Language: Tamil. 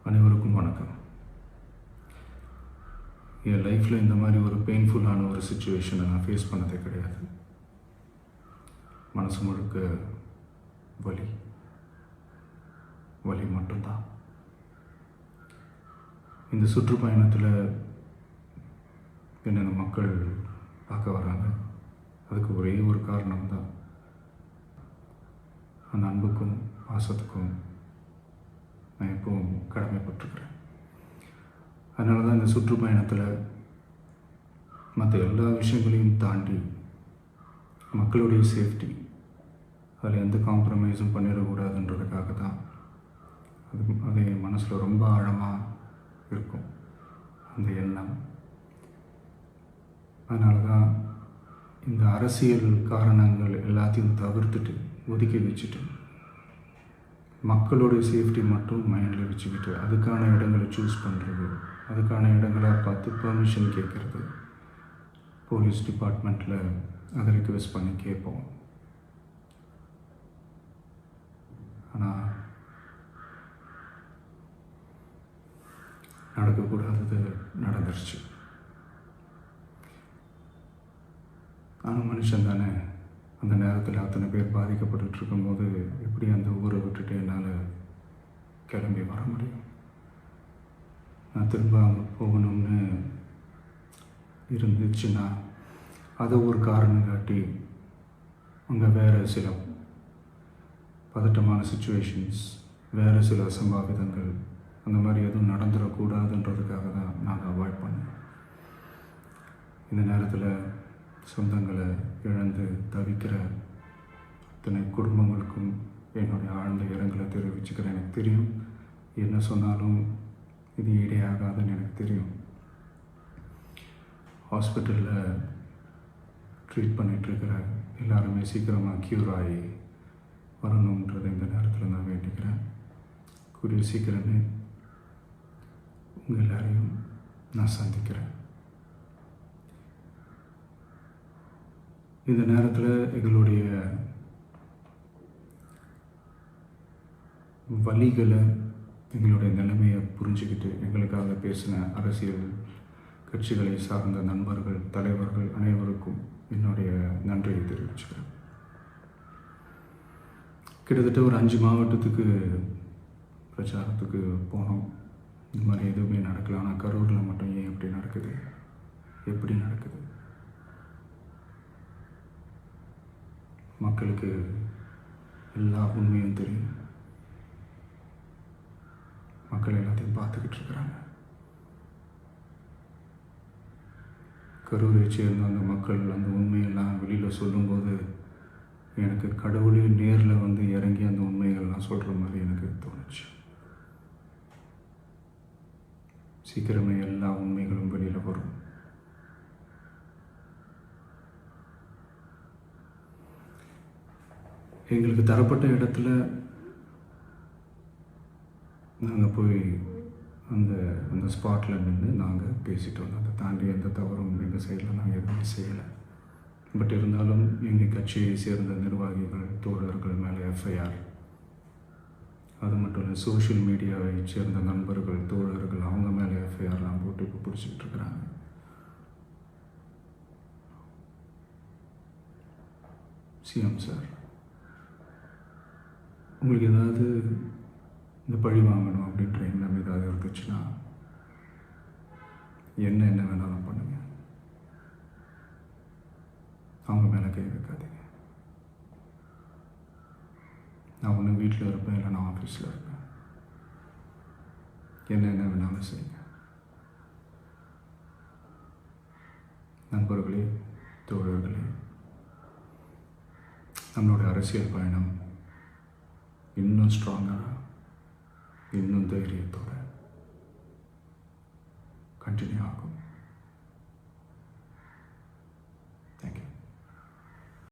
அனைவருக்கும் வணக்கம். என் லைஃப்பில் இந்த மாதிரி ஒரு பெயின்ஃபுல்லான ஒரு சுச்சுவேஷனை நான் ஃபேஸ் பண்ணதே கிடையாது. மனசு முழுக்க வலி வலி மட்டும்தான். இந்த சுற்றுப்பயணத்தில் என்னென்ன மக்கள் பார்க்க வராங்க, அதுக்கு ஒரே ஒரு காரணம்தான், அந்த அன்புக்கும் பாசத்துக்கும் நான் எப்பவும் கடமைப்பட்டிருக்கிறேன். அதனால தான் இந்த சுற்றுப்பயணத்தில் மற்ற எல்லா விஷயங்களையும் தாண்டி மக்களுடைய சேஃப்டி, அதில் எந்த காம்ப்ரமைஸும் பண்ணிடக்கூடாதுன்றதுக்காக தான் அது என் மனசில் ரொம்ப ஆழமாக இருக்கும் அந்த எண்ணம். அதனால தான் இந்த அரசியல் காரணங்கள் எல்லாத்தையும் தவிர்த்துட்டு ஒதுக்கி வச்சுட்டு மக்களுடைய சேஃப்டி மட்டும் மைண்டில் வச்சுக்கிட்டு அதுக்கான இடங்களை சூஸ் பண்ணுறது, அதுக்கான இடங்களை பார்த்து பெர்மிஷன் கேட்குறது, போலீஸ் டிபார்ட்மெண்ட்டில் அதை ரிக்வெஸ்ட் பண்ணி கேட்போம். ஆனால் நடக்கக்கூடாதது நடந்துருச்சு. நானும் மனுஷன் தானே. அந்த நேரத்தில் அத்தனை பேர் பாதிக்கப்பட்டு இருக்கும்போது எப்படி அந்த ஊரை விட்டுட்டு என்னால் கிளம்பி வர முடியும்? நான் திரும்ப அங்கே போகணும்னு இருந்துச்சுன்னா அதை ஒரு காரணம் காட்டி அங்கே வேறு சில பதட்டமான சுச்சுவேஷன்ஸ், வேறு சில அசம்பாவிதங்கள், அந்த மாதிரி எதுவும் நடந்துடக்கூடாதுன்றதுக்காக தான் நான் அவாய்ட் பண்ணேன். இந்த நேரத்தில் சொந்தங்களை இழந்து தவிக்கிற அத்தனை குடும்பங்களுக்கும் என்னுடைய ஆழ்ந்த இரங்கலை தெரிவிச்சுக்கிறேன். எனக்கு தெரியும், என்ன சொன்னாலும் இது ஈடேயாகாதுன்னு எனக்கு தெரியும். ஹாஸ்பிட்டலில் ட்ரீட் பண்ணிகிட்ருக்கிற எல்லாருமே சீக்கிரமாக க்யூர் ஆகி வரணுன்றதை இந்த நேரத்தில் நான் வேண்டிக்கிறேன். கூடிய சீக்கிரமே உங்கள் எல்லாரையும் நான் சந்திக்கிறேன். இந்த நேரத்தில் எங்களுடைய வலிகளை, எங்களுடைய நிலைமையை புரிஞ்சுக்கிட்டு எங்களுக்காக பேசின அரசியல் கட்சிகளை சார்ந்த நண்பர்கள், தலைவர்கள் அனைவருக்கும் என்னுடைய நன்றியை தெரிவிச்சுக்கிறேன். கிட்டத்தட்ட ஒரு 5 மாவட்டத்துக்கு பிரச்சாரத்துக்கு போனோம். இந்த மாதிரி எதுவுமே நடக்கல. ஆனால் கரூரில் மட்டும் ஏன் எப்படி நடக்குது, எப்படி நடக்குது? மக்களுக்கு எல்லா உண்மையும் தெரியும். மக்கள் எல்லாத்தையும் பார்த்துக்கிட்டு இருக்கிறாங்க. கரூரை சேர்ந்த அந்த மக்கள் அந்த உண்மையெல்லாம் வெளியில் சொல்லும்போது எனக்கு கடவுளே நேரில் வந்து இறங்கி அந்த உண்மைகள்லாம் சொல்கிற மாதிரி எனக்கு தோணுச்சு. சீக்கிரமே எல்லா உண்மைகளும் வெளியில் வரும். எங்களுக்கு தரப்பட்ட இடத்துல நாங்கள் போய் அந்த ஸ்பாட்டில் நின்று நாங்கள் பேசிட்டு வந்தோம். அதை தாண்டி எந்த தவறும் எங்கள் சைடில் நாங்கள் எதுவுமே செய்யலை. பட் இருந்தாலும் எங்கள் கட்சியை சேர்ந்த நிர்வாகிகள், தோழர்கள் மேலே எஃப்ஐஆர், அது மட்டும் இல்லை சோஷியல் மீடியாவை சேர்ந்த நண்பர்கள், தோழர்கள், அவங்க மேலே எஃப்ஐஆர்லாம் போட்டு இப்போ பிடிச்சிக்கிட்டு இருக்கிறாங்க. சிஎம் சார், உங்களுக்கு ஏதாவது இந்த பழி வாங்கணும் அப்படின்ற எண்ணம் ஏதாவது இருந்துச்சுன்னா என்ன வேணாலும் பண்ணுங்க. அவங்க மேலே கை வைக்காதீங்க. நான் ஒன்று வீட்டில் இருப்பேன், இல்லை நான் ஆஃபீஸில் இருப்பேன். என்ன வேணாலும் செய்யுங்க. நண்பர்களே, தோழர்களே, நம்மளுடைய அரசியல் பயணம் இன்னும் ஸ்ட்ராங்காக, இன்னும் தைரியத்தோடு கண்டினியூ ஆகும்.